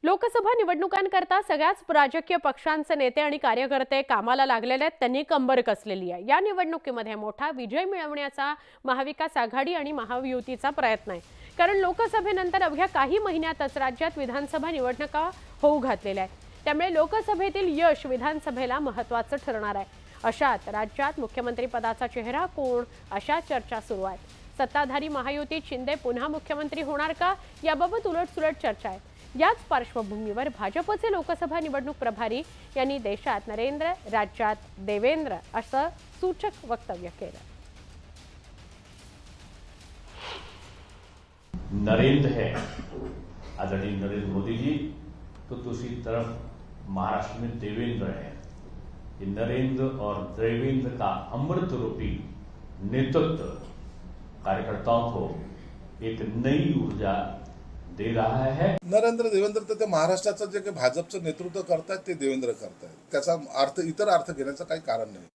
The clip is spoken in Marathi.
लोकसभा निवडणुकांकरता सगळ्याच राजकीय पक्षांचे नेते आणि कार्यकर्ते कामाला लागलेले आहेत। त्यांनी कंबर कसलेली आहे। या निवडणुकीमध्ये मोठा विजय मिळवण्याचा महाविकास आघाडी आणि महायुतीचा प्रयत्न आहे। कारण लोकसभेनंतर अवघ्या काही महिन्यातच राज्यात विधानसभा निवडणुका होऊ घातलेल्या आहेत। त्यामुळे लोकसभेतील यश विधानसभेला महत्त्वाचं ठरणार आहे। अशात राज्यात मुख्यमंत्री पदाचा चेहरा कोण अशा चर्चा सुरू आहेत। सत्ताधारी महायुतीत शिंदे पुन्हा मुख्यमंत्री होणार का याबाबत उलटसुलट चर्चा आहे। याच पार्श्वभूमीवर भाजपचे लोकसभा निवडणूक प्रभारी यांनी देशात नरेंद्र राज्यात देवेंद्र असं सूचक वक्तव्य केलं। नरेंद्र है आदरणीय नरेंद्र मोदी जी, तो दूसरी तरफ महाराष्ट्र में देवेंद्र है। ये नरेंद्र और देवेंद्र का अमृत रूपी नेतृत्व कार्यकर्ताओं को एक नई ऊर्जा दे रहा है। नरेंद्र देवेंद्र तर महाराष्ट्राचं जे काही भाजपचं नेतृत्व करतायत ते देवेंद्र करतायत। त्याचा अर्थ इतर अर्थ घेण्याचं काही कारण नाही।